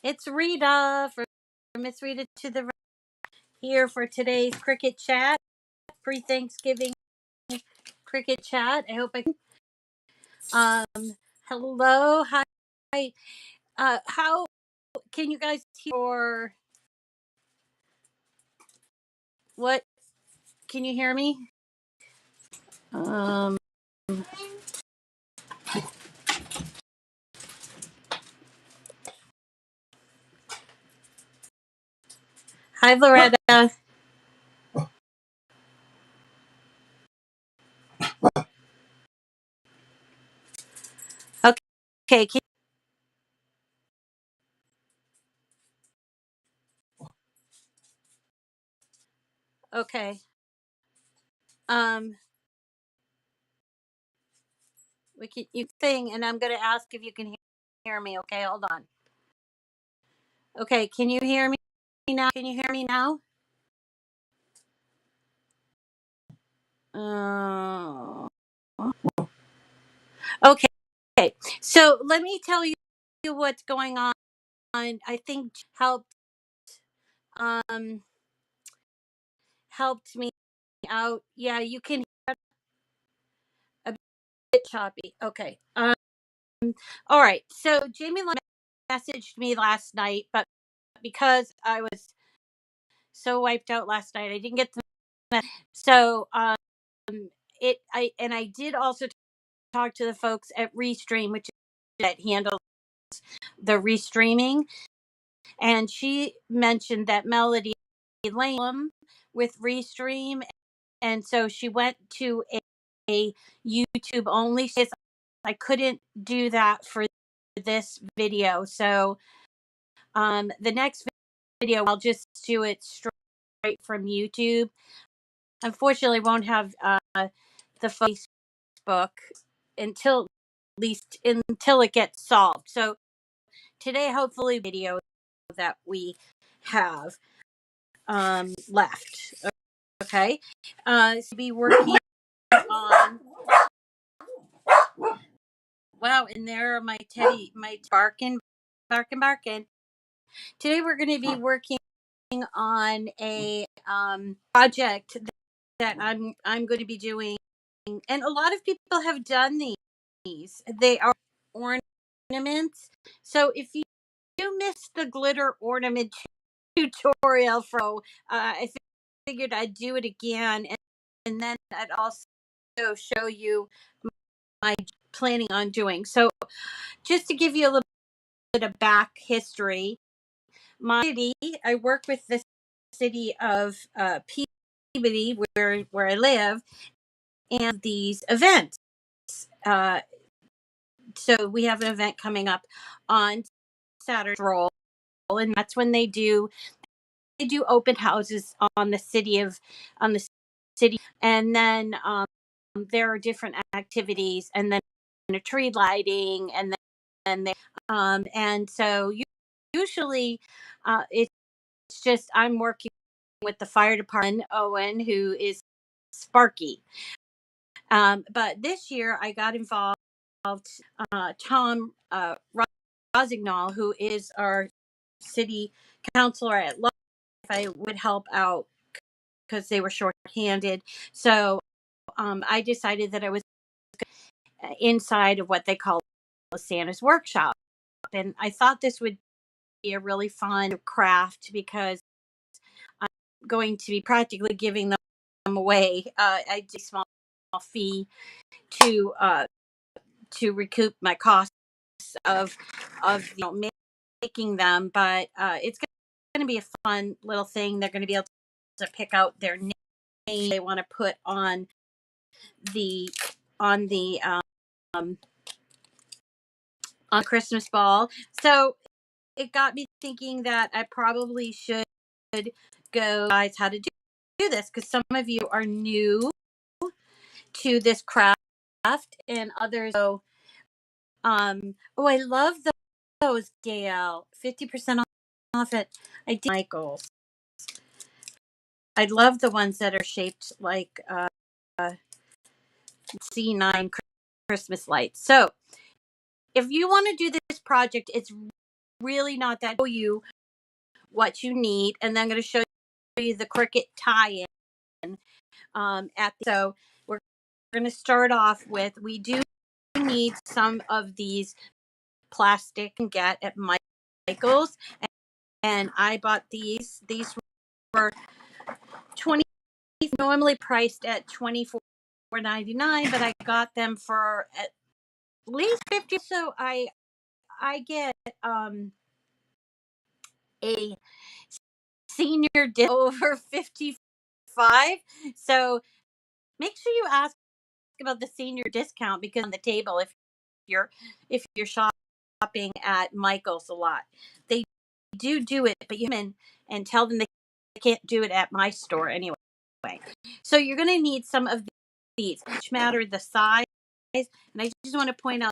It's Rita for Miss Rita to the right here for today's Cricut chat, pre-Thanksgiving Cricut chat. I hope I hello, hi. How can you guys hear? What can you hear me? Um, Hi, Loretta. Okay, okay. Um, we can you thing, and I'm gonna ask if you can hear me. Okay, hold on. Okay, can you hear me now? Can you hear me now? Uh, okay. Okay. So let me tell you what's going on. I think um helped me out. Yeah, you can hear a bit choppy. Okay. All right. So Jamie messaged me last night, but because I was so wiped out last night, I didn't get the message. So I did also talk to the folks at Restream, which that handles the restreaming, and she mentioned that Melody Lane with Restream, and so she went to a YouTube only. She says, I couldn't do that for this video, so the next video I'll just do it straight from YouTube. Unfortunately, won't have the Facebook until at least until it gets solved. So today, hopefully, video that we have left. Okay, so be working on. Wow, and there are my barking, barking. Today we're going to be working on a project that I'm going to be doing, and a lot of people have done these. They are ornaments. So if you missed the glitter ornament tutorial I figured I'd do it again, and then I'd also show you my planning on doing. So just to give you a little bit of back history, my city, I work with the city of Peabody, where I live, and these events. Uh, so we have an event coming up on Saturday, and that's when they do open houses on the city, and then there are different activities, and then a tree lighting, and they and so usually it's just I'm working with the fire department, Owen, who is Sparky. But this year I got involved. Tom Rosignol, who is our city councilor at large, if I would help out because they were short-handed. So I decided that I was inside of what they call Santa's workshop, and I thought this would be a really fun craft because I'm going to be practically giving them away. I do a small fee to recoup my costs of making them, but it's going to be a fun little thing. They're going to be able to pick out their name they want to put the on the on Christmas ball. So it got me thinking that I probably should go guys how to do this, because some of you are new to this craft and others. So oh, I love those, Gail. 50% off at I did Michael's. I love the ones that are shaped like C9 Christmas lights. So if you want to do this project, it's really not that. Show you what you need, and then I'm going to show you the Cricut tie-in. So we're going to start off with, we do need some of these plastic and get at Michael's, and I bought these. These were 20, normally priced at $24.99, but I got them for at least 50. So I get a senior over 55. So make sure you ask about the senior discount, because on the table, you're if you're shopping at Michael's a lot, they do it, but you come in and tell them they can't do it at my store anyway. So you're going to need some of these, which matter the size. And I just want to point out,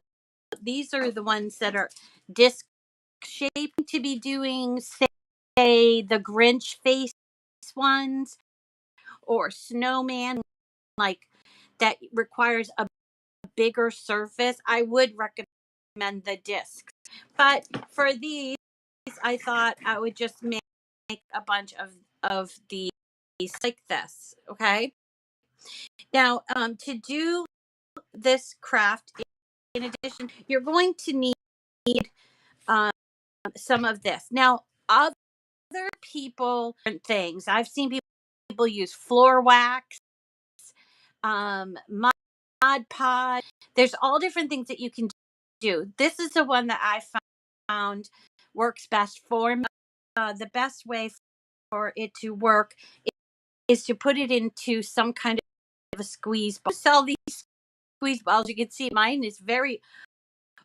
these are the ones that are disc shaped, to be doing, say, the Grinch face ones, or snowman, like that requires a bigger surface. I would recommend the discs, but for these, I thought I would just make a bunch of these like this. Okay. Now, to do this craft, in addition, you're going to need um, some of this. Now, other people, different things. I've seen people use floor wax, Mod Podge. There's all different things that you can do. This is the one that I found works best for me. The best way for it to work is to put it into some kind of a squeeze ball. Sell these squeeze balls. You can see mine is very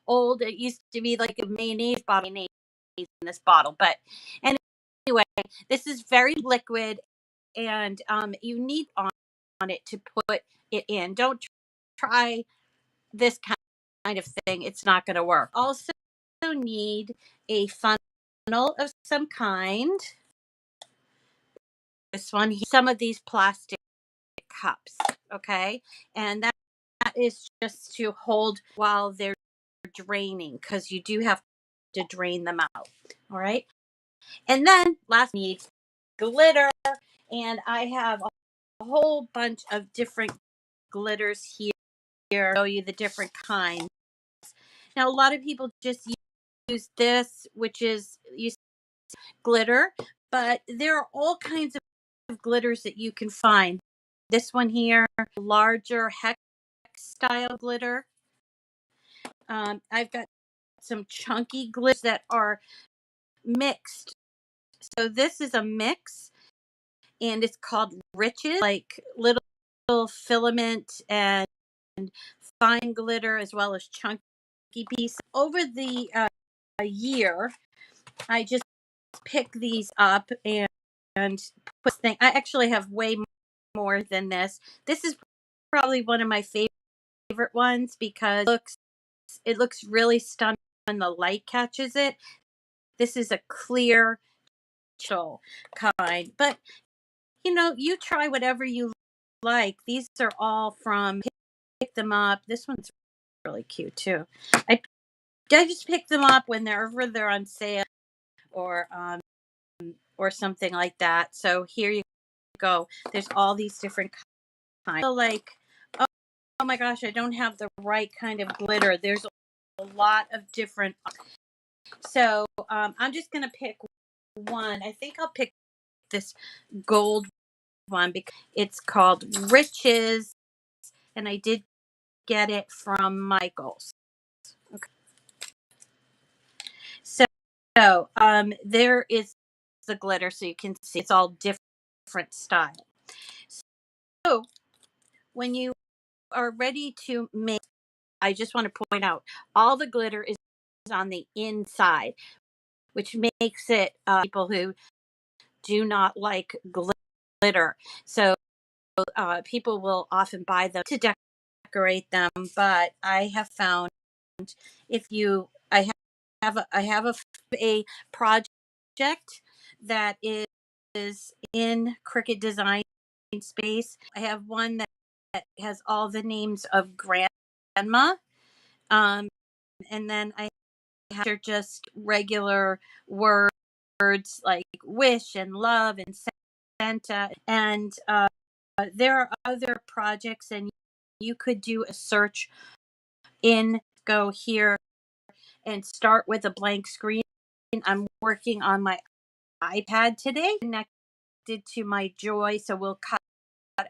old. It used to be like a mayonnaise bottle in this bottle, but anyway, this is very liquid, and you need on it to put it in. Don't try this kind of thing. It's not going to work. Also need a funnel of some kind. This one, some of these plastic cups, okay? And that is just to hold while they're draining, because you do have to drain them out. All right. And then last, need glitter. And I have a whole bunch of different glitters here. Show you the different kinds. Now, a lot of people just use this, which is glitter, but there are all kinds of glitters that you can find. This one here, larger hex style glitter. I've got some chunky glitters that are mixed. So this is a mix, and it's called Riches, like little filament and fine glitter, as well as chunky piece. Over the a year, I just pick these up and put things. I actually have way more than this. This is probably one of my favorite ones, because it looks really stunning when the light catches it. This is a clear kind, but you try whatever you like. These are all from, pick them up. This one's really cute too. I just pick them up whenever they're on sale, or something like that. So here you go. There's all these different kinds. So like, oh my gosh, I don't have the right kind of glitter. There's a lot of different. So I'm just gonna pick one. I think I'll pick this gold one because it's called Riches, and I did get it from Michael's. Okay. So there is the glitter, so you can see it's all different style. So when you are ready to make, I just want to point out, all the glitter is on the inside, which makes it people who do not like glitter. So people will often buy them to decorate them, but I have found, if you, I have a project that is in Cricut Design Space. I have one that has all the names of grandma. and then I have just regular words like wish and love and Santa. And there are other projects, and you could do a search go here and start with a blank screen. I'm working on my iPad today, connected to my Joy, so we'll cut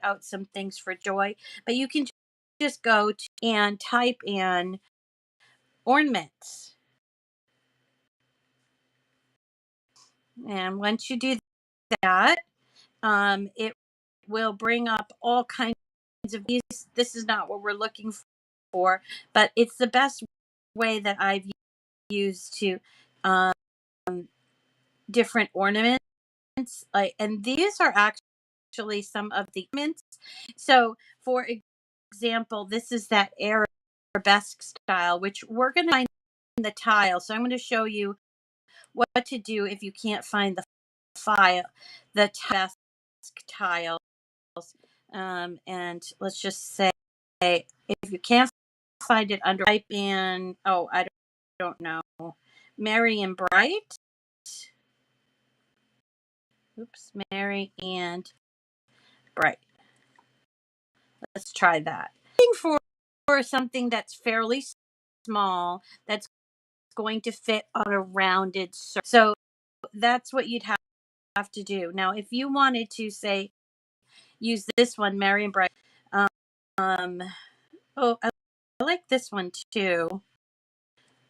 out some things for Joy. But you can just go and type in ornaments. And once you do that, it will bring up all kinds of these. This is not what we're looking for, but it's the best way that I've used to um, different ornaments. And these are actually some of the ornaments. So, for example, this is that arabesque style, which we're going to find in the tile. So I'm going to show you what to do if you can't find the arabesque tiles. And let's just say if you can't find it under, type in, oh, I don't know, Merry and Bright. Oops, Merry and Bright. Let's try that. For something that's fairly small, that's going to fit on a rounded surface. So that's what you'd have to do. Now, if you wanted to say, use this one, Merry and Bright. Oh, I like this one too.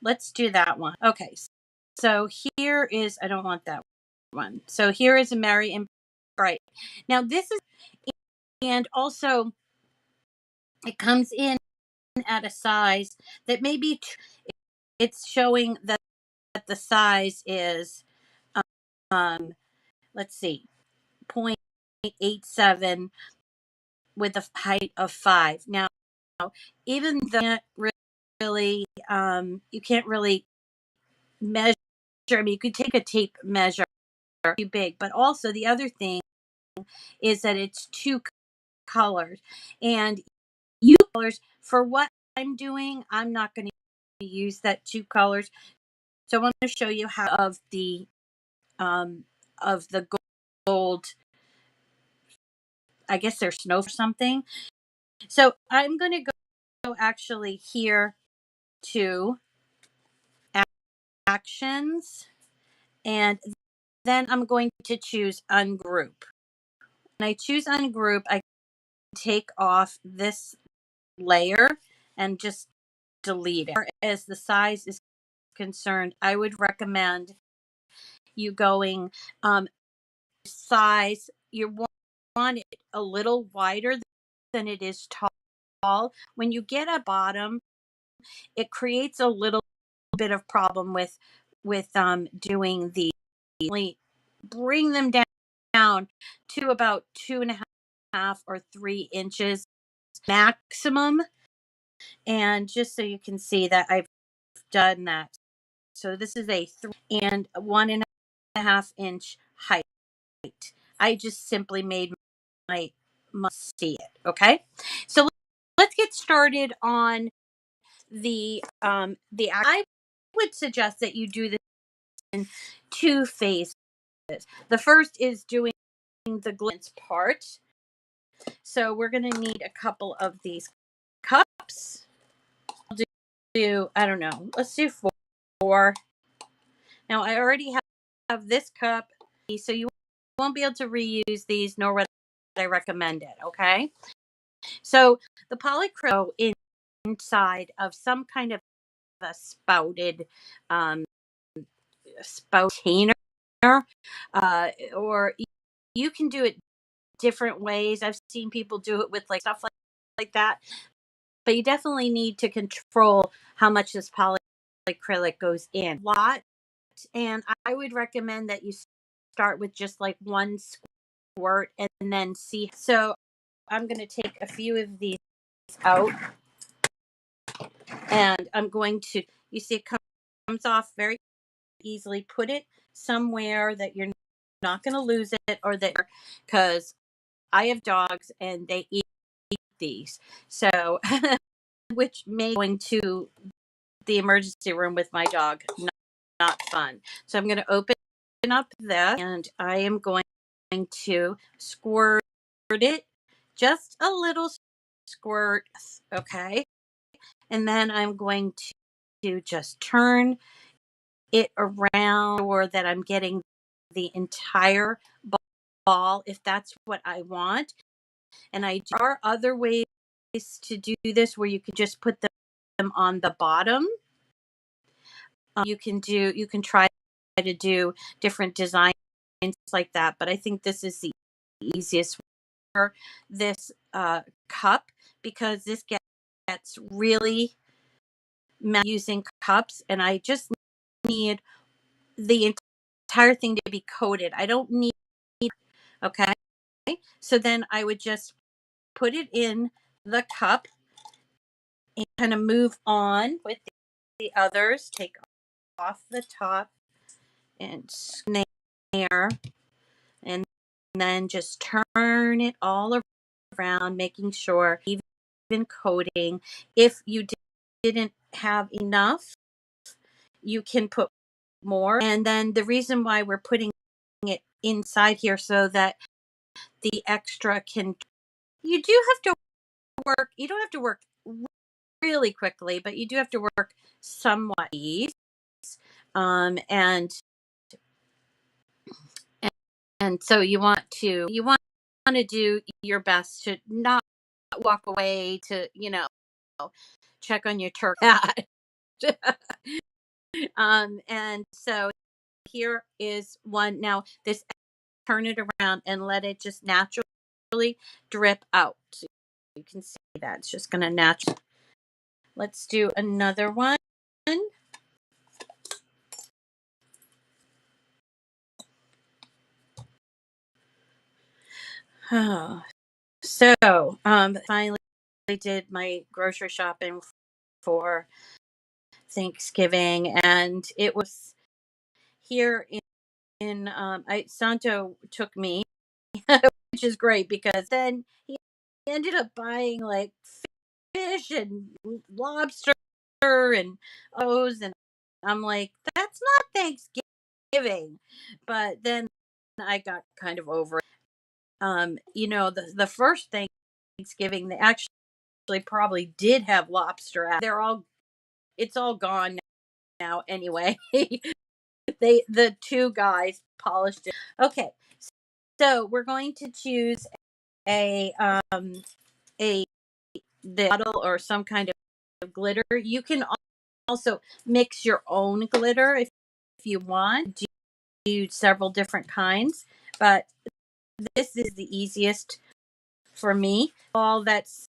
Let's do that one. Okay. So here is, I don't want that one. So here is a Merry and Bright. Now this is, and also it comes in at a size that maybe it's showing that the size is, let's see, 0.87 with a height of 5. Now, even though you can't really measure. I mean, you could take a tape measure, too big, but also the other thing is that it's 2 colors, and colors for what I'm doing, I'm not going to use that 2 colors. So I want to show you how um of the gold. I guess there's snow or something. So I'm going to go actually here to actions, and then I'm going to choose ungroup. When I choose ungroup, I take off this layer and just delete it. As the size is concerned, I would recommend you going size. You want it a little wider than it is tall. When you get a bottom, it creates a little bit of problem with doing the, bring them down to about 2.5 or 3 inches maximum. And just so you can see that I've done that. So this is a 3 and 1.5 inch height. I just simply made my must see it. Okay. So let's get started on I would suggest that you do this in 2 phases. The first is doing the glitz part. So we're going to need a couple of these cups. I'll do, I don't know, let's do 4. Now I already have this cup, so you won't be able to reuse these, nor would I recommend it. Okay. So the polycrylic inside of some kind of a spouted spoutainer, or you can do it different ways. I've seen people do it with like stuff like that, but you definitely need to control how much this polycrylic goes in. A lot, and I would recommend that you start with just like 1 squirt and then see. So I'm going to take a few of these out, and I'm going to, you see it comes off very easily. Put it somewhere that you're not going to lose it, or that, because I have dogs and they eat these, so which may going to the emergency room with my dog. Not fun. So I'm going to open up this, and I am going to squirt it, just a little squirt, okay? And then I'm going to just turn it around, or that I'm getting the entire ball, if that's what I want. And there are other ways to do this where you can just put them on the bottom. You can try to do different designs like that, but I think this is the easiest for this cup, because this gets really using cups, and I just need the entire thing to be coated. I don't need, okay? So then I would just put it in the cup and kind of move on with the others. Take off the top and snare, and then just turn it all around, making sure even coating. If you didn't have enough, you can put more. And then the reason why we're putting it inside here, so that the extra can, you do have to work, you don't have to work really quickly, but you do have to work somewhat ease. Um, and and so you want to do your best to not walk away to, check on your turkey. And so here is one. Now this, turn it around and let it just naturally drip out. So you can see that it's just going to naturally. Let's do another one. Oh, so finally did my grocery shopping for Thanksgiving, and it was here in Santo took me, which is great, because then he ended up buying like fish and lobster and O's, and I'm like, that's not Thanksgiving. But then I got kind of over it. The first Thanksgiving, they actually probably did have lobster out. It's all gone now anyway. The two guys polished it. Okay. So we're going to choose a the bottle or some kind of glitter. You can also mix your own glitter if you want. Do several different kinds, but this is the easiest for me. All that's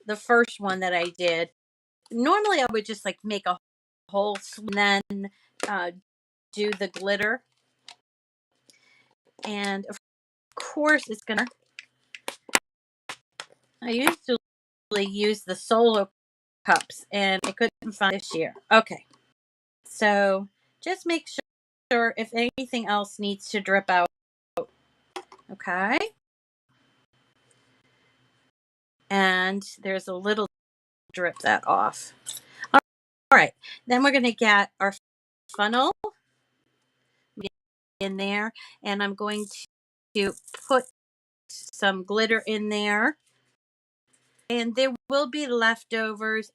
the first one that I did. Normally, I would just like make a whole and then uh, do the glitter, and of course, it's gonna. I usually use the solo cups, and I couldn't find this year. Okay, so just make sure if anything else needs to drip out. Okay, and there's a little drip that off. All right, then we're going to get our funnel in there, and I'm going to put some glitter in there, and there will be leftovers.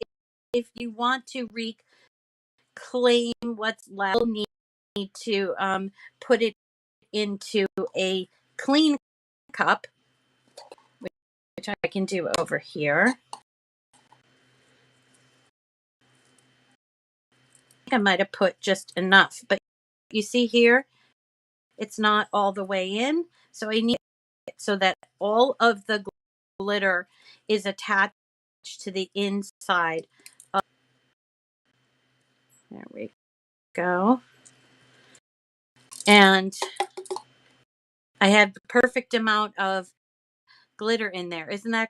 If you want to reclaim what's left, you'll need to put it into a clean cup, which I can do over here. I might have put just enough, but you see here, it's not all the way in. So I need it so that all of the glitter is attached to the inside. There we go. And I have the perfect amount of glitter in there. Isn't that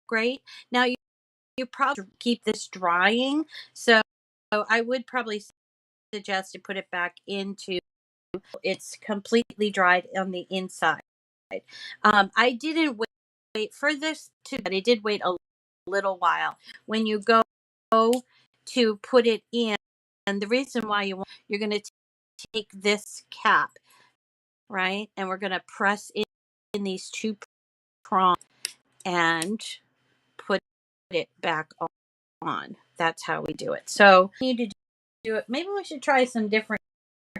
great? Now you probably keep this drying. So I would probably suggest to put it back into, it's completely dried on the inside. I didn't wait for this but I did wait a little while. When you go to put it in. And the reason why you're going to take this cap, right? And we're going to press in these two prongs and put it back on. That's how we do it. So we need to do it. Maybe we should try some different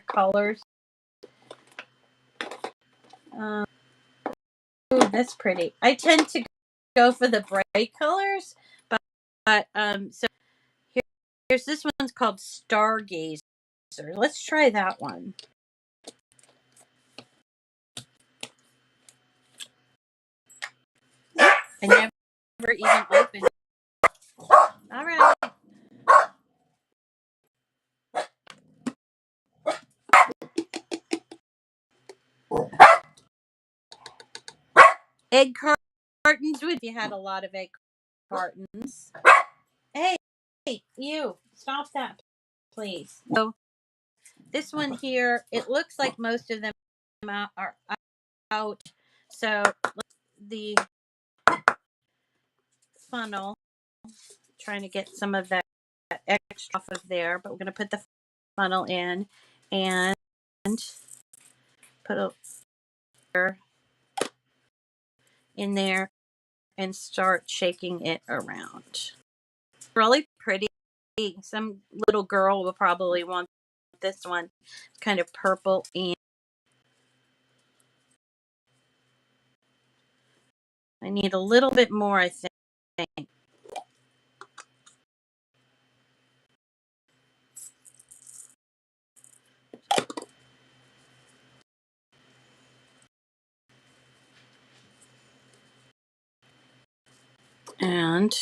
colors. Ooh, that's pretty. I tend to go for the bright colors, but so here's this one's called Stargazer. Let's try that one. I never even opened it. All right. Egg cartons. If you had a lot of egg cartons. Hey, you stop that, please. So this one here, it looks like most of them are out. So the funnel, trying to get some of that extra off of there, but we're going to put the funnel in and put a in there and start shaking it around. Really pretty. Some little girl will probably want this one, kind of purple, and I need a little bit more, I think. And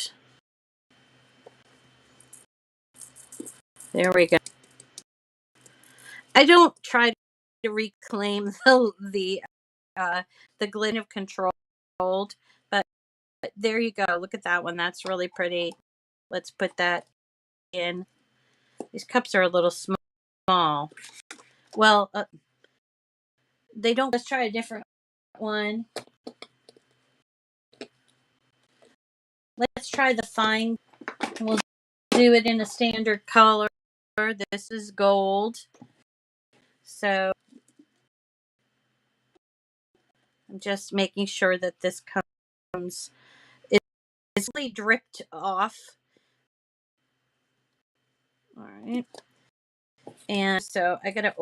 there we go. I don't try to reclaim the glint of controlled, but there you go. Look at that one. That's really pretty. Let's put that in. These cups are a little small. Well, they don't. Let's try a different one. Let's try the fine. We'll do it in a standard color. This is gold. So I'm just making sure that this comes. It's really dripped off. All right. And so I got to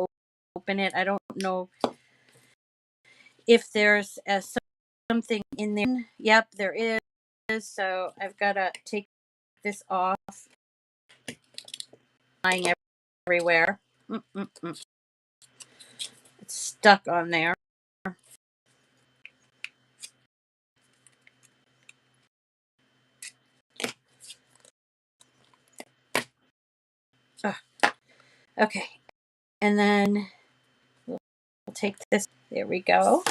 open it. I don't know if there's something in there. Yep, there is. So I've got to take this off. Flying everywhere. It's stuck on there. Ugh. Okay. And then we'll take this. There we go.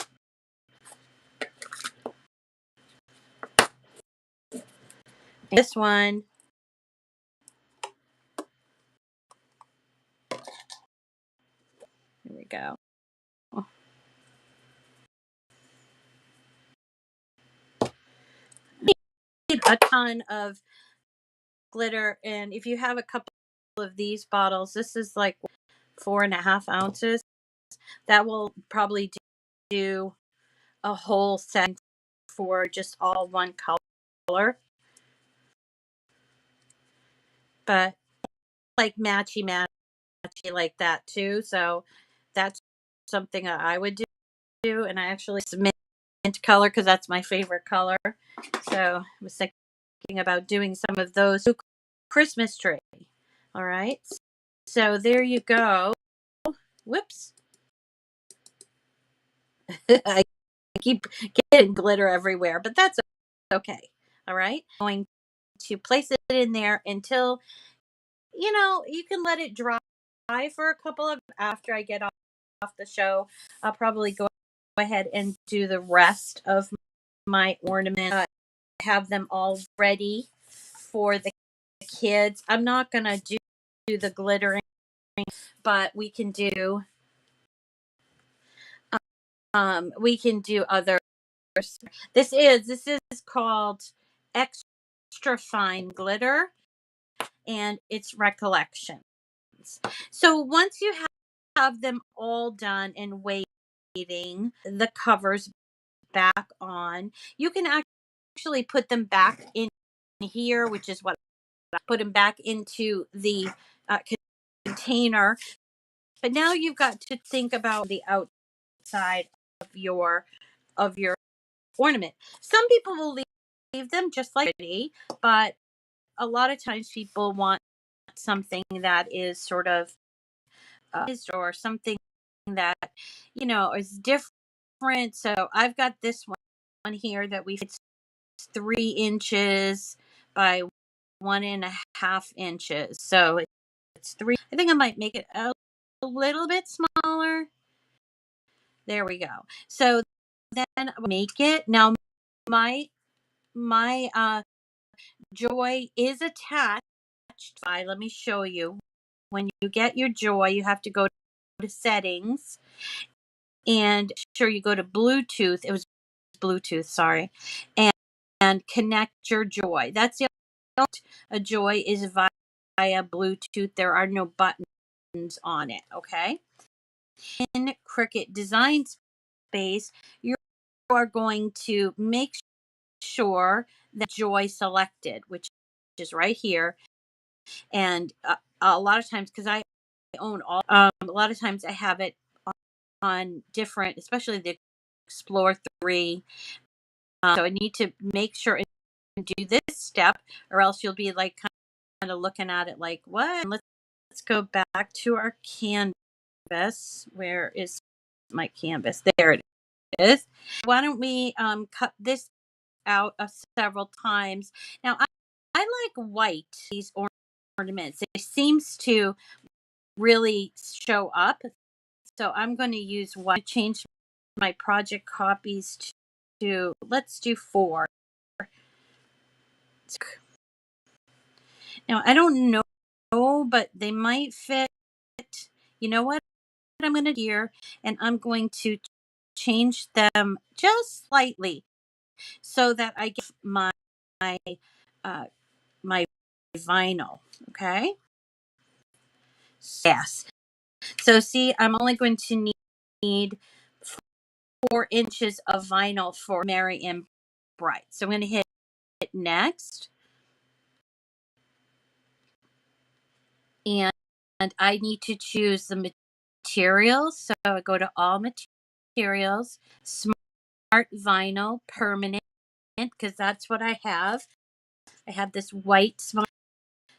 This one. Here we go. A ton of glitter, and if you have a couple of these bottles, this is like 4.5 ounces. That will probably do a whole set for just all one color. But like matchy like that too. So that's something that I would do. And I actually submit color because that's my favorite color. So I was thinking about doing some of those Christmas tree. All right. So there you go. Whoops. I keep getting glitter everywhere, but that's okay. All right. I'm going to place it in there until, you can let it dry for a couple of, after I get off the show. I'll probably go ahead and do the rest of my ornaments. Have them all ready for the kids. I'm not going to do the glittering, but we can do others. This is called extra fine glitter, and it's recollections. So once you have them all done and waiting, the covers back on, you can actually put them back in here, which is what I put them back into the uh, container. But now you've got to think about the outside of your ornament. Some people will leave them just like pretty, but a lot of times people want something that is sort of or something that is different. So I've got this one here that it's 3 inches by 1.5 inches. So it's three. I think I might make it a little bit smaller. There we go. So then I make it. Now my joy is attached by, let me show you. When you get your joy, you have to go to settings and sure you go to Bluetooth. It was Bluetooth, sorry. And connect your joy. That's the a joy is via Bluetooth. There are no buttons on it, okay? In Cricut Design Space, you are going to make sure that joy selected, which is right here. And a lot of times, because I own all, a lot of times I have it on different, especially the Explore 3. So I need to make sure and do this step, or else you'll be like kind of looking at it like, what? And let's go back to our canvas. Where is my canvas? There it is. Why don't we cut this out several times? Now I like white, these ornaments. It seems to really show up. So I'm going to use white. Change my project copies to let's do 4. Now I don't know, but they might fit. You know what I'm going to do here, and I'm going to change them just slightly so that I get uh, my vinyl. Okay. Yes. So see, I'm only going to need 4 inches of vinyl for Merry and Bright. So I'm going to hit next. And I need to choose the materials. So I go to all materials, smart vinyl, permanent, because that's what I have. I have this white smart.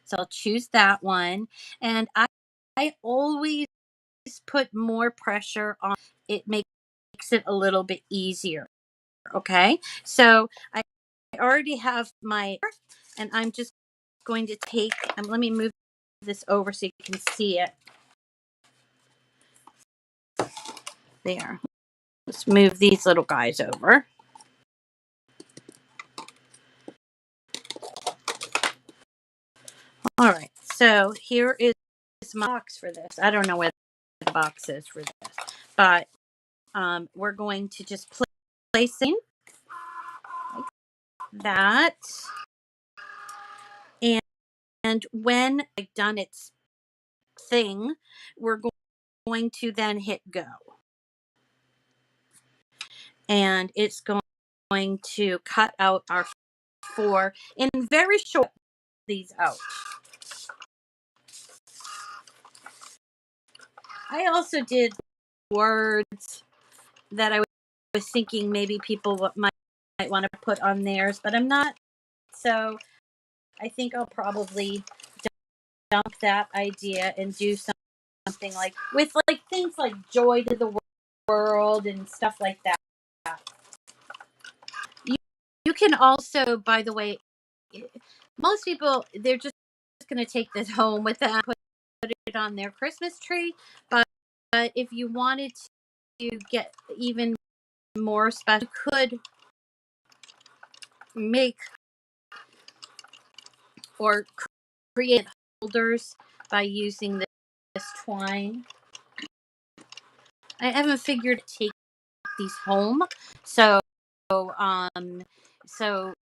So I'll choose that one. And I always put more pressure on it, makes it a little bit easier. Okay. So I already have my, and I'm just going to take, let me move this over so you can see it. There. Let's move these little guys over. All right. So here is my box for this. I don't know where the box is for this, but we're going to just place in like that. And when I've done its thing, we're going to then hit go. And it's going to cut out our 4 in very short these out. I also did words that I was thinking maybe people might want to put on theirs, but I'm not. So I think I'll probably dump that idea and do something like with like things like joy to the world and stuff like that. You can also, by the way, most people, they're just going to take this home with them, put it on their Christmas tree. But if you wanted to get even more special, you could make or create holders by using this twine. I haven't figured to take these home, so so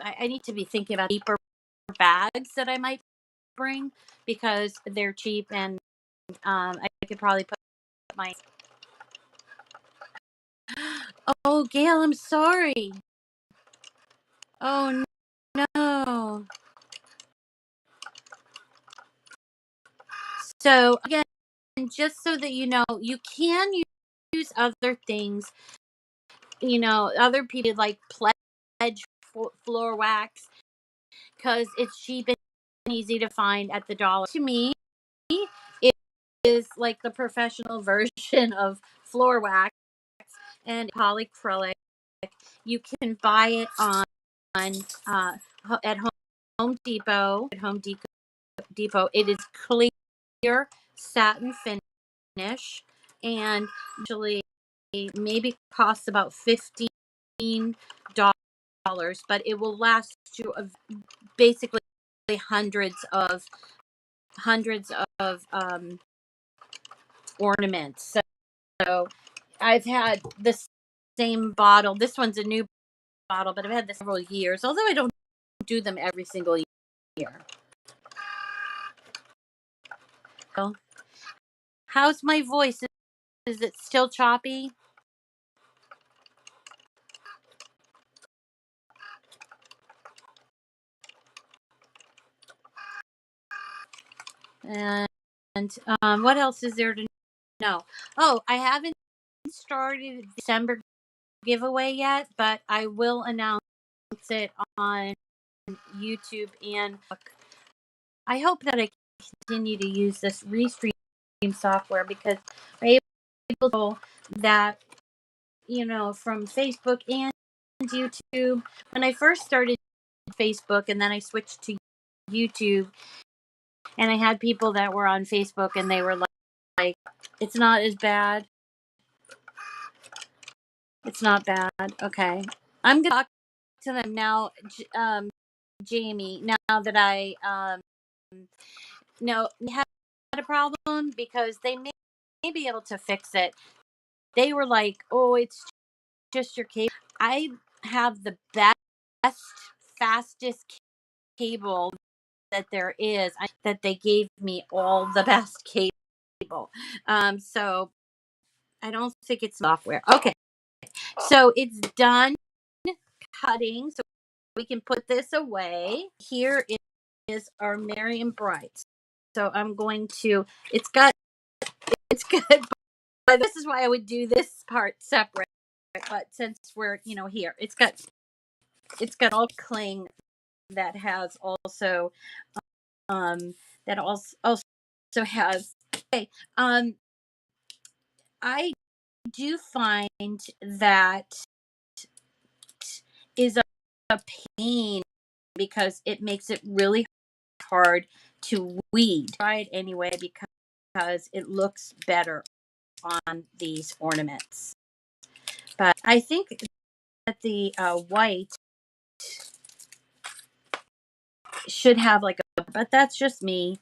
I need to be thinking about deeper bags that I might bring because they're cheap, and I could probably put my. Oh, Gail, I'm sorry. Oh no. So again, just so that you know, you can use other things. Other people like pledge floor wax because it's cheap and easy to find at the dollar. To me, it is like the professional version of floor wax and polycrylic. You can buy it on at Home Depot. At Home Depot, it is clear satin finish, and actually maybe costs about $15, but it will last you basically hundreds of ornaments. So I've had the same bottle. This one's a new bottle, but I've had this several years, although I don't do them every single year. So, how's my voice? Is it still choppy? And what else is there to know? Oh, I haven't started December giveaway yet, but I will announce it on YouTube, and I hope that I continue to use this Restream software because I'm able to that from Facebook and YouTube. When I first started Facebook, and then I switched to YouTube, and I had people that were on Facebook, and they were like, it's not as bad. It's not bad. Okay. I'm going to talk to them now, Jamie, now that I know had a problem, because they may be able to fix it. They were like, oh, it's just your cable. I have the best, fastest cable that there is, that they gave me all the best cable. So I don't think it's software. Okay. So it's done cutting. So we can put this away. Here is our Merry and Bright. So I'm going to, it's good, but this is why I would do this part separate. But since we're, here, it's got all cling that has also, that also has, okay, I do find that is a pain because it makes it really hard to weed. Try it anyway because it looks better on these ornaments. But I think that the white should have but that's just me.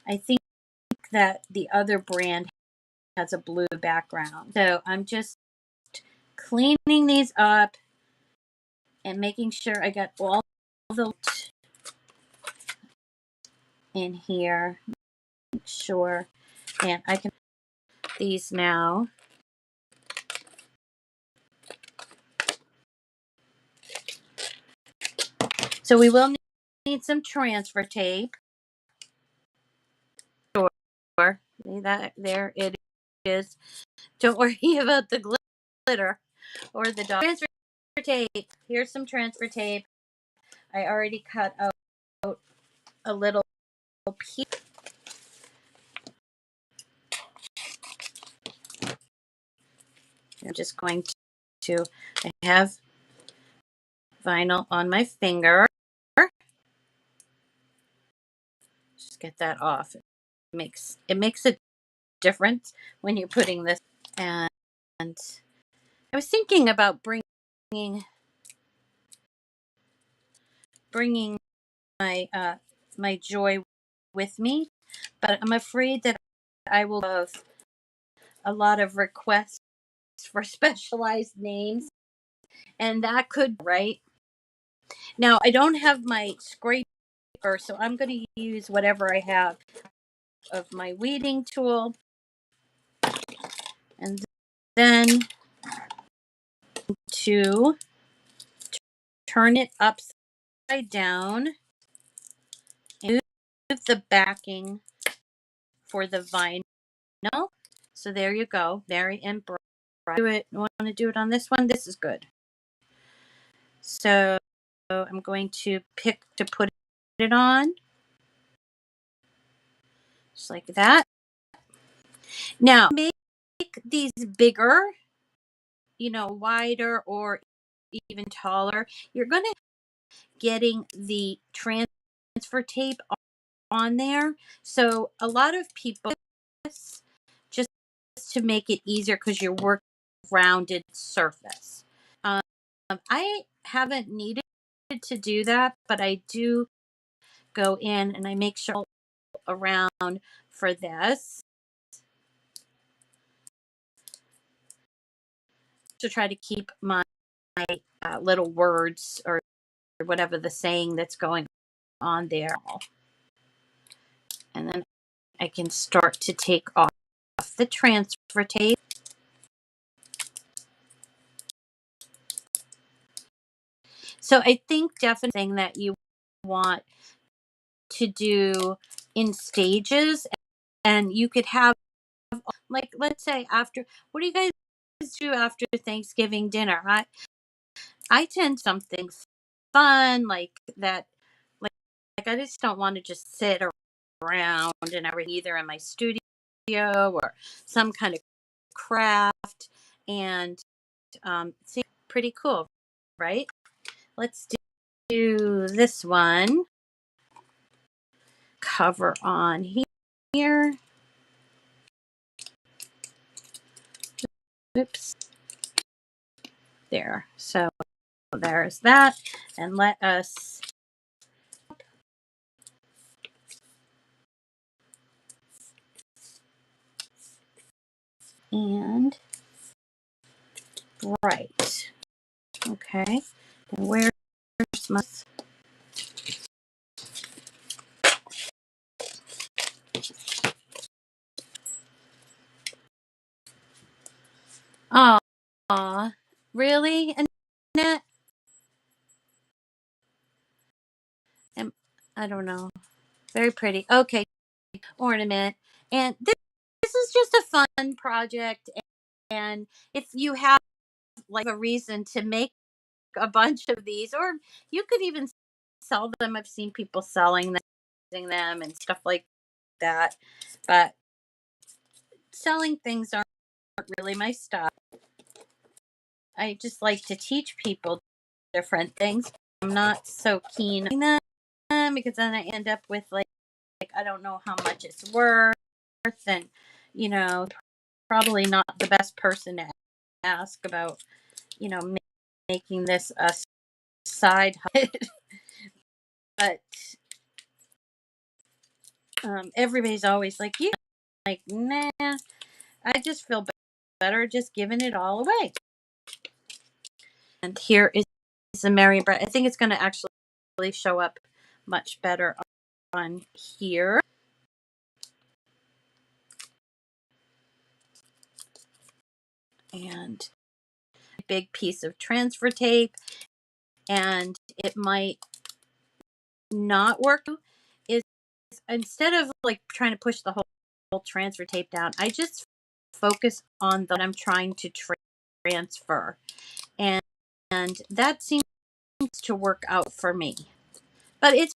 I think that the other brand has a blue background. So I'm just cleaning these up and making sure I got all the in here. Make sure. And I can these now. So we will need some transfer tape. Sure. That there it is. Don't worry about the glitter or the dog. Transfer tape. Here's some transfer tape. I already cut out a little piece. I'm just going to, I have vinyl on my finger. Just get that off. It makes a difference when you're putting this. And I was thinking about bringing my joy with me, but I'm afraid that I will have a lot of requests for specialized names, and that could right now. I don't have my scraper so I'm going to use whatever I have of my weeding tool. And then to turn it upside down and move the backing for the vinyl. So there you go, very and bright. Do it. You want to do it on this one? This is good. So I'm going to pick to put it on, just like that. Now make these bigger, wider or even taller. You're going to getting the transfer tape on there. So a lot of people just to make it easier because you're working rounded surface. I haven't needed to do that, but I do go in and I make sure around for this to try to keep my little words or whatever the saying that's going on there. And then I can start to take off the transfer tape. So I think definitely thing that you want to do in stages, and you could have, like, let's say after, what do you guys do after Thanksgiving dinner? I tend something fun like that, like I just don't want to just sit around and everything, either in my studio or some kind of craft, and it's pretty cool, right? Let's do this one. Cover on here. Oops. There. So there's that. And let us and right. Okay. And where's my Aw, really, Annette? I don't know. Very pretty. Okay, ornament. And this is just a fun project. And if you have like a reason to make a bunch of these, or you could even sell them. I've seen people selling them, using them and stuff like that. But selling things aren't really my style. I just like to teach people different things. I'm not so keen on them because then I end up with like I don't know how much it's worth, and probably not the best person to ask about making this a side hustle. But everybody's always like, yeah, like, nah, I just feel better just giving it all away. And here is a Mary Brett. I think it's going to actually show up much better on here. And a big piece of transfer tape, and it might not work, is instead of like trying to push the whole transfer tape down, I just focus on what I'm trying to transfer, and that seems to work out for me. But it's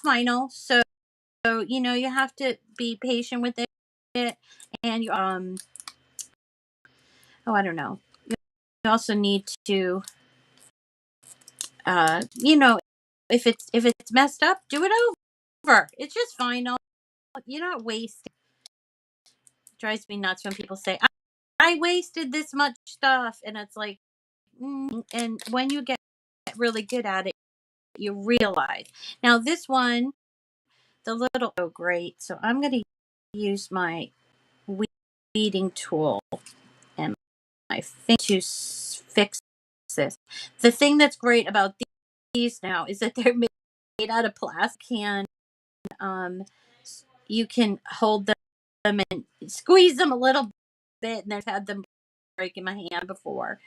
final, so you have to be patient with it, and you I don't know. You also need to if it's messed up, do it over. It's just final. You're not wasting. It drives me nuts when people say, I wasted this much stuff. And it's like, and when you get really good at it, you realize. Now, this one, the little, oh, great. So I'm going to use my weeding tool and my finger to fix this. The thing that's great about these now is that they're made out of plastic can. Um, you can hold them and squeeze them a little bit, and I've had them break in my hand before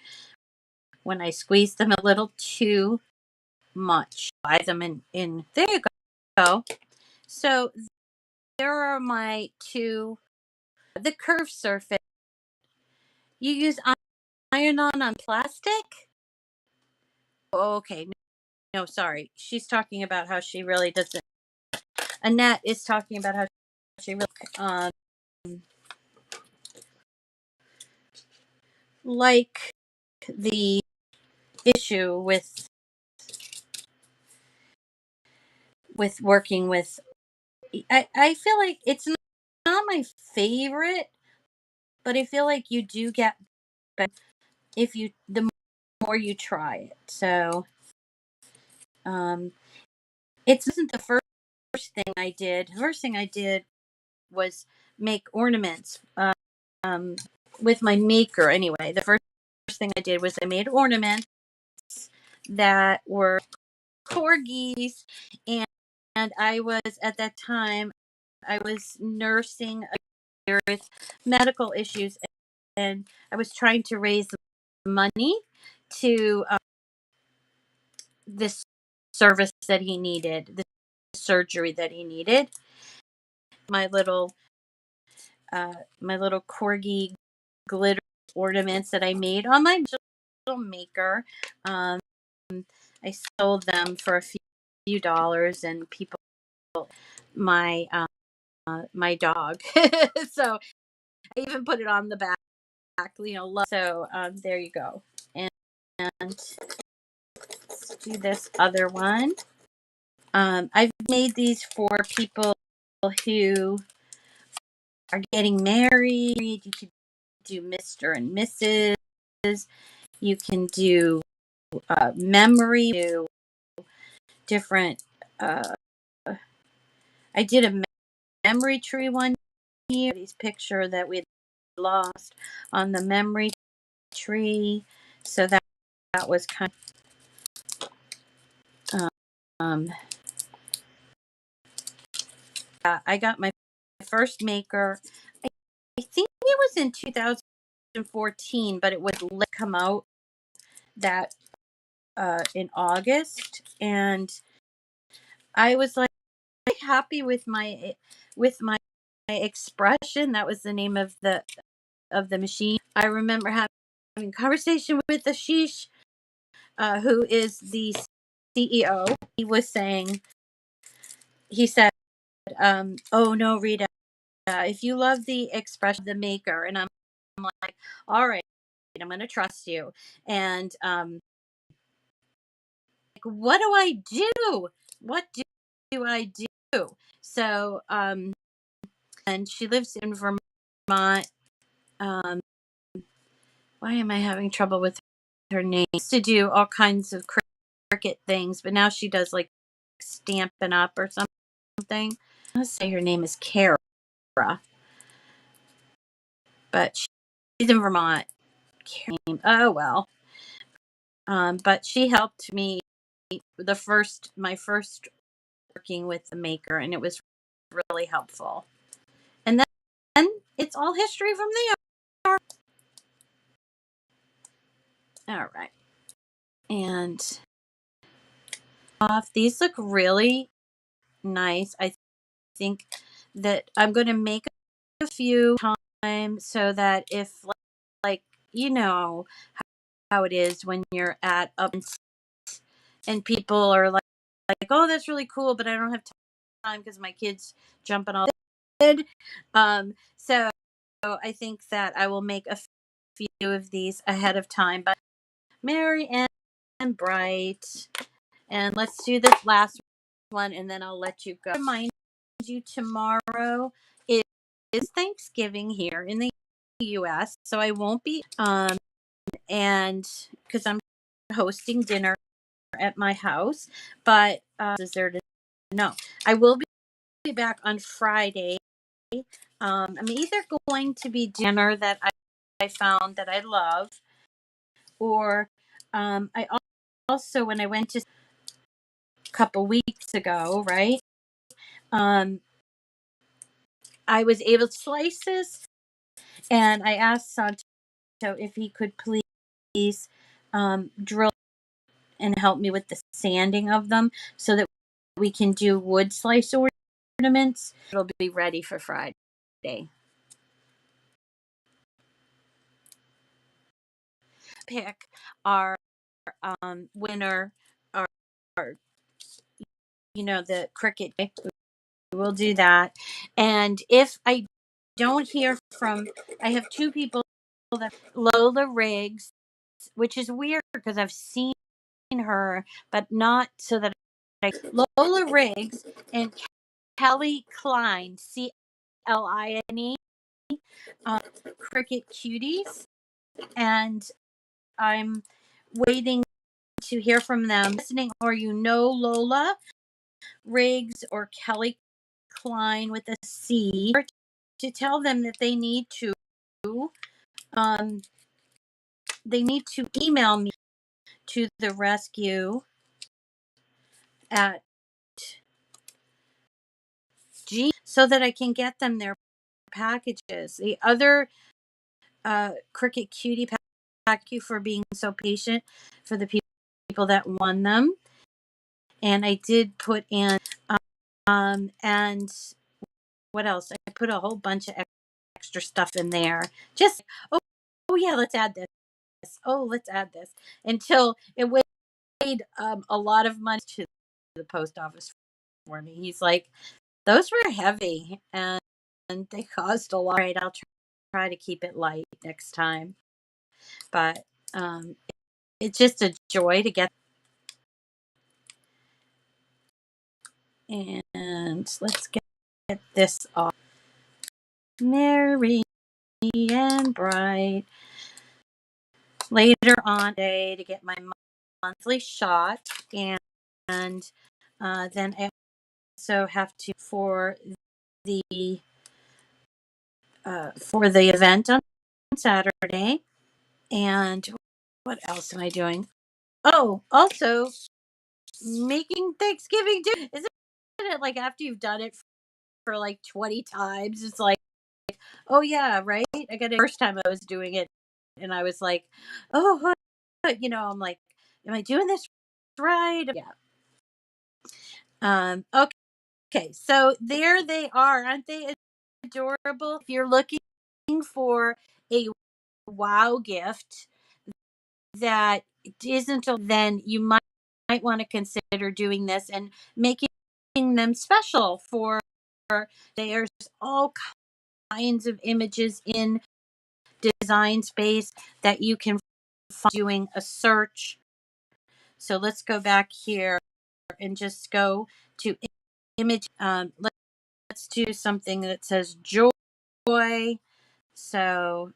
when I squeeze them a little too much. Buy them in there you go. So there are my two. The curved surface. You use iron-on plastic? Oh, okay. No, sorry. She's talking about how she really doesn't. Annette is talking about how she really like the issue with working with. I feel like it's not my favorite, but I feel like you do get better if you the more you try it. So um, it wasn't the first thing I did. The first thing I did was make ornaments with my maker. Anyway, the first thing I did was I made ornaments that were corgis, and I was at that time I was nursing with medical issues, and I was trying to raise money to this service that he needed, the surgery that he needed. My little corgi glitter ornaments that I made on my little maker. Um, I sold them for a few dollars, and people my my dog. So I even put it on the back, So there you go. And let's do this other one. I've made these for people who are getting married. You can do Mr. and Mrs. You can do memory, do different. I did a memory tree one year. These picture that we lost on the memory tree. So that was kind of, I got my first maker. I think it was in 2014, but it would come out that in August, and I was like happy with my expression. That was the name of the machine. I remember having a conversation with Ashish, who is the CEO. He said, "Oh no, Rita, if you love the expression of the maker," and I'm like, "All right, I'm going to trust you." And what do I do? What do I do? So, and she lives in Vermont. Um, why am I having trouble with her name? She used to do all kinds of Cricut things, but now she does like Stampin' Up or something. Let's say her name is Kara, but she's in Vermont. Oh well. But she helped me my first working with the maker, and it was really helpful. And then it's all history from there. All right. And these look really nice. I think that I'm going to make a few times so that if like you know how it is when you're at up and people are like, oh, that's really cool, but I don't have time because my kids jumping all bed. So I think that I will make a few of these ahead of time. But merry and bright, and let's do this last one, and then I'll let you go. Remind you, tomorrow is Thanksgiving here in the U.S., so I won't be and because I'm hosting dinner at my house, but is there to know? I will be back on Friday. I'm either going to be dinner that I found that I love, or I also when I went to couple weeks ago, right? I was able to slice this, and I asked Santo if he could please drill and help me with the sanding of them so that we can do wood slice ornaments. It'll be ready for Friday. Pick our winner, our, the Cricut. We'll do that. And if I don't hear from, I have two people that Lola Riggs, which is weird because I've seen her, but not so that Lola Riggs and Kelly Klein, Cline, Cricket Cuties, and I'm waiting to hear from them. Listening, or Lola Riggs or Kelly Klein with a C, to tell them that um, they need to email me to the rescue at G so that I can get them their packages. The other Cricket Cutie pack, thank you for being so patient for the people that won them. And I did put in, and what else? I put a whole bunch of extra stuff in there. Just, oh yeah, let's add this. Oh, let's add this. Until it weighed a lot of money to the post office for me. He's like, those were heavy and they cost a lot. All right, I'll try to keep it light next time. But it's just a joy to get. And let's get this off. Merry and bright. Later on today to get my monthly shot, and then I also have to for the event on Saturday. And what else am I doing? Oh, also making Thanksgiving dinner. Isn't it like after you've done it for like 20 times, it's like, oh yeah, right? I got it first time I was doing it, and I was like, oh, I'm like, am I doing this right? Yeah. Okay, so there they are. Aren't they adorable? If you're looking for a wow gift that isn't, then you might want to consider doing this and making them special for. There's all kinds of images in Design Space that you can find doing a search. So let's go back here and just go to image. Let's do something that says joy. So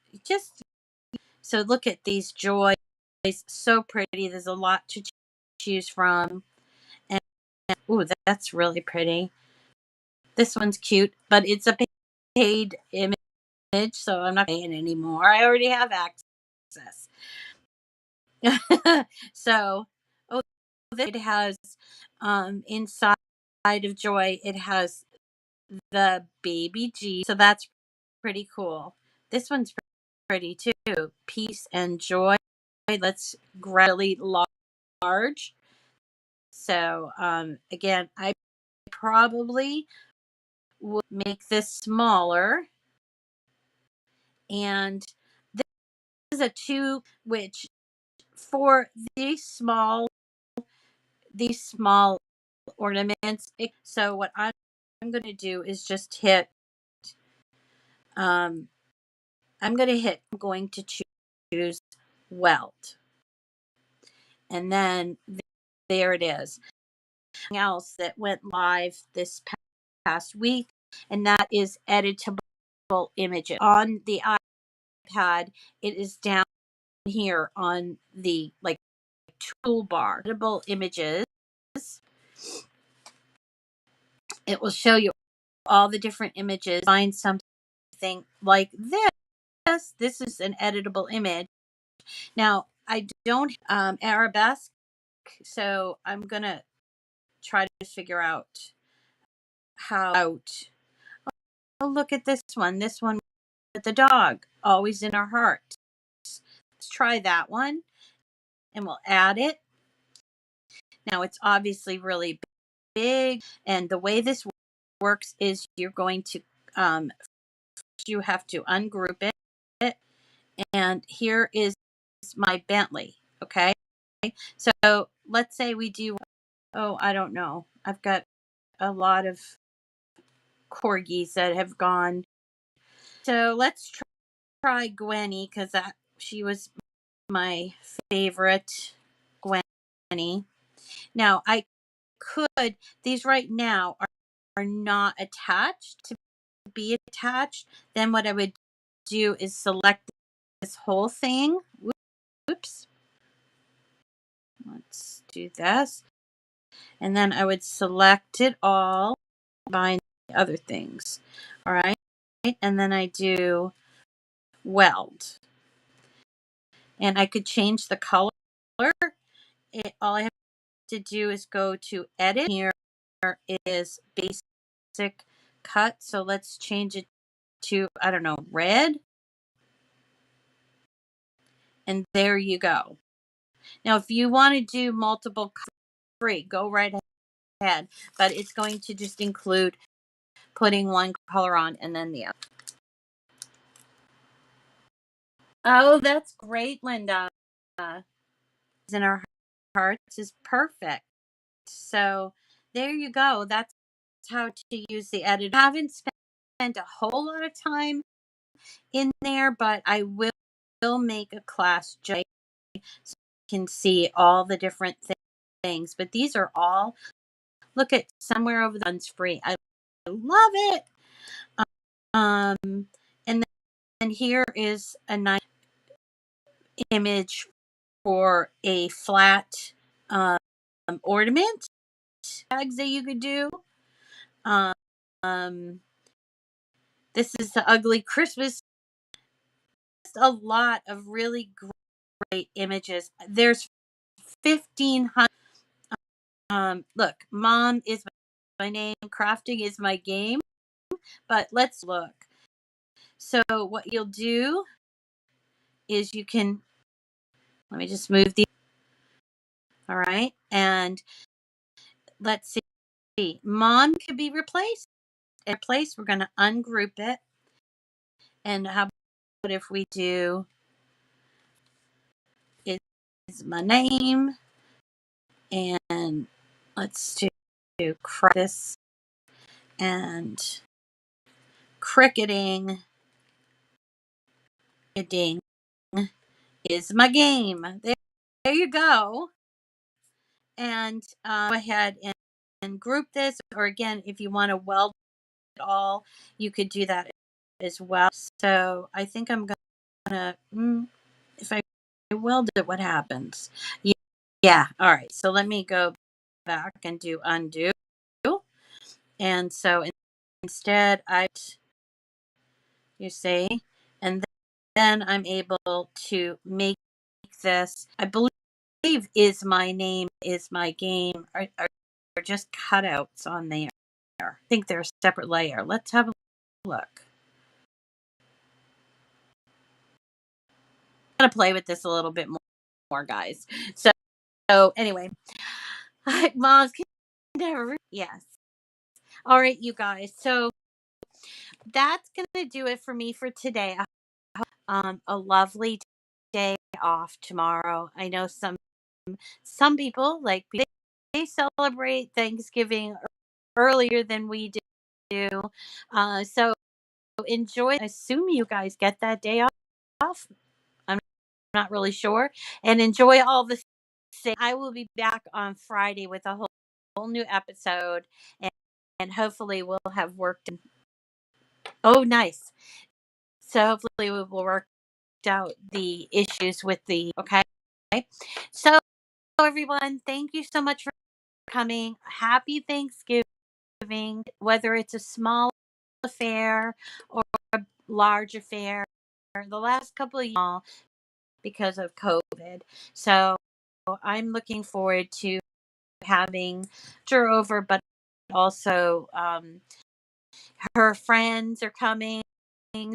look at these joys. So pretty. There's a lot to choose from. And ooh, that's really pretty. This one's cute, but it's a paid image, so I'm not paying anymore. I already have access. So, oh, it has inside of Joy, it has the baby G. So that's pretty cool. This one's pretty too. Peace and joy. Let's gradually large. So again, I probably would make this smaller. And this is a 2, which for these small ornaments. So what I'm going to do is just hit. I'm going to choose welt, and then there it is. Something else that went live this past week, and that is editable images on the iPad. It is down here on the toolbar. Editable images. It will show you all the different images. Find something like this. This is an editable image. Now I don't arabesque, so I'm gonna try to figure out how. Oh, look at this one. This one with the dog, always in our heart. Let's try that one, and we'll add it. Now it's obviously really big, and the way this works is you're going to you have to ungroup it, and here is my Bentley. Okay, so let's say we do, oh, I don't know, I've got a lot of corgis that have gone, so let's try Gwenny, because that she was my favorite. Gwenny. Now I could, these right now are not attached to be attached. Then what I would do is select this whole thing. Oops. Let's do this. And then I would select it all, combine the other things. All right. And then I do weld. And I could change the color. All I have to do is go to edit. Here is basic cut. So let's change it to, I don't know, red. And there you go. Now, if you want to do multiple free, go right ahead. But it's going to just include putting one color on and then the other. Oh, that's great, Linda. In our hearts is perfect. So there you go. That's how to use the edit. I haven't spent a whole lot of time in there, but I will make a class so you can see all the different things. But these are all, look at Somewhere Over the Sun's free. I love it. And then here is a nice image for a flat ornament tags that you could do. This is the Ugly Christmas. Just a lot of really great images. There's 1,500. Look, Mom is my name, crafting is my game. But let's look. So what you'll do is you can, let me just move the, all right, and let's see. Mom could be replaced. We're going to ungroup it. And how about if we do is my name, and let's do this, and cricketing is my game. There you go. And go ahead and group this, or again, if you want to weld it all, you could do that as well. So I think I'm gonna, if I weld it, what happens? Yeah. All right. So let me go back and do undo. And so instead you see, and then I'm able to make this, I believe is my name, is my game, are just cutouts on there. I think they're a separate layer. Let's have a look. I'm gonna play with this a little bit more, guys. So anyway, moms can never, yes. All right, you guys. So that's gonna do it for me for today. A lovely day off tomorrow. I know some people, like, they celebrate Thanksgiving earlier than we do. So enjoy. I assume you guys get that day off. I'm not really sure. And enjoy all the things. I will be back on Friday with a whole new episode, and hopefully we'll have worked. Oh, nice. So hopefully we will work out the issues with the, okay. So everyone, thank you so much for coming. Happy Thanksgiving, whether it's a small affair or a large affair. The last couple of years because of COVID. So I'm looking forward to having her over, but also her friends are coming.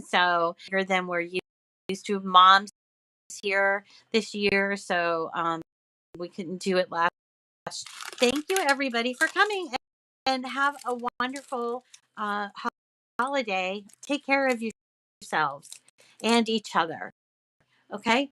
So bigger than we're used to. Mom's here this year, so we couldn't do it last. Thank you, everybody, for coming, and have a wonderful holiday. Take care of yourselves and each other. Okay.